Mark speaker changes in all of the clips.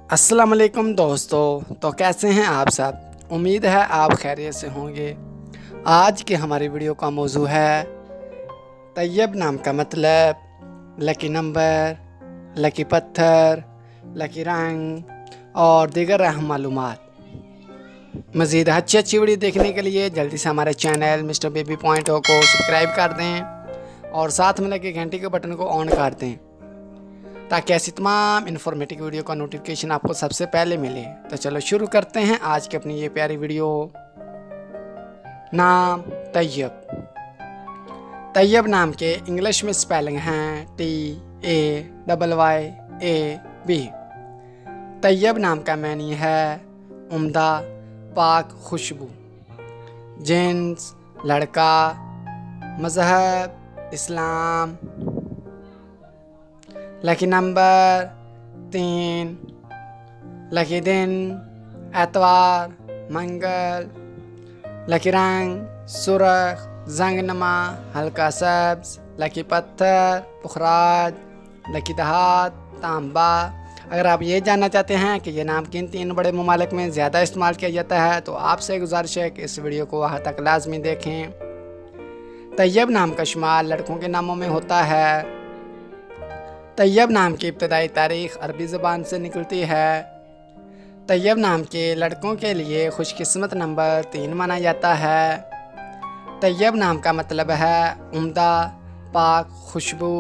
Speaker 1: अस्सलाम वालेकुम दोस्तों। तो कैसे हैं आप सब? उम्मीद है आप खैरियत से होंगे। आज के हमारी वीडियो का मौजू है तैयब नाम का मतलब, लकी नंबर, लकी पत्थर, लकी रंग और दीगर अहम मालूमात। मज़ीद अच्छी वीडियो देखने के लिए जल्दी से हमारे चैनल मिस्टर बेबी पॉइंट को सब्सक्राइब कर दें और साथ में लगे घंटी के बटन को ऑन कर दें ताकि ऐसी तमाम इन्फॉर्मेटिव वीडियो का नोटिफिकेशन आपको सबसे पहले मिले। तो चलो शुरू करते हैं आज की अपनी ये प्यारी वीडियो। नाम तैयब। तैयब नाम के इंग्लिश में स्पेलिंग हैं TAYYAB। तैयब नाम का मैनी है उम्दा, पाक, खुशबू। जिन्स लड़का, मज़हब इस्लाम। लकी नंबर 3, लकी दिन एतवार मंगल। लकी रंग सुरख, जंगनमा, हल्का सब्ज। लकी पत्थर पुखराज। लकी दहात तांबा। अगर आप ये जानना चाहते हैं कि ये नाम किन 3 बड़े ममालिक में ज़्यादा इस्तेमाल किया जाता है तो आपसे गुजारिश है कि इस वीडियो को वहाँ तक लाजमी देखें। तैयब नाम का शुमार लड़कों के नामों में होता है। तैयब नाम की इब्तदाई तारीख अरबी ज़बान से निकलती है। तैयब नाम के लड़कों के लिए खुशकिस्मत नंबर 3 माना जाता है। तैयब नाम का मतलब है उम्दा, पाक, खुशबू।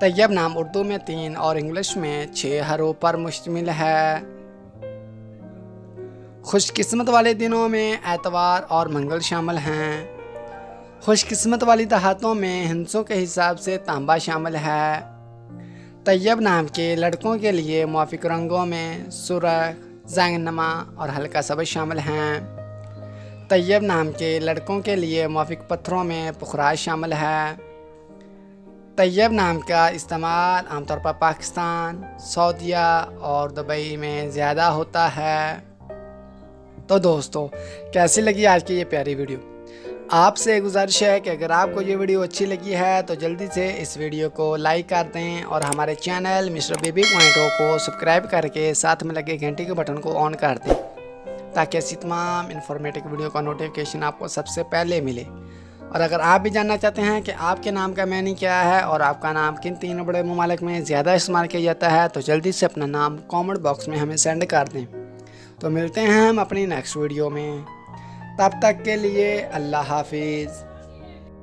Speaker 1: तैयब नाम उर्दू में 3 और इंग्लिश में 6 हरूफ पर मुश्तमिल है। खुशकिस्मत वाले दिनों में एतवार और मंगल शामिल हैं। खुशकिस्मत वाली दहातों में हिंसों के हिसाब से तांबा शामिल है। तैयब नाम के लड़कों के लिए मुआफिक रंगों में सुरख, जंगनमा और हल्का सब्ज शामिल हैं। तैयब नाम के लड़कों के लिए मुआफिक पत्थरों में पुखराज शामिल है। तैयब नाम का इस्तेमाल आमतौर पर पाकिस्तान, सऊदीया और दुबई में ज़्यादा होता है। तो दोस्तों, कैसी लगी आज की ये प्यारी वीडियो? आपसे गुजारिश है कि अगर आपको ये वीडियो अच्छी लगी है तो जल्दी से इस वीडियो को लाइक कर दें और हमारे चैनल मिस्टर बेबी पॉइंट को सब्सक्राइब करके साथ में लगे घंटी के बटन को ऑन कर दें ताकि ऐसी तमाम इन्फॉर्मेटिव वीडियो का नोटिफिकेशन आपको सबसे पहले मिले। और अगर आप भी जानना चाहते हैं कि आपके नाम का मैनी क्या है और आपका नाम किन 3 बड़े ममालिक में ज़्यादा इस्तेमाल किया जाता है तो जल्दी से अपना नाम कमेंट बॉक्स में हमें सेंड कर दें। तो मिलते हैं हम अपनी नेक्स्ट वीडियो में। तब तक के लिए अल्लाह हाफिज़।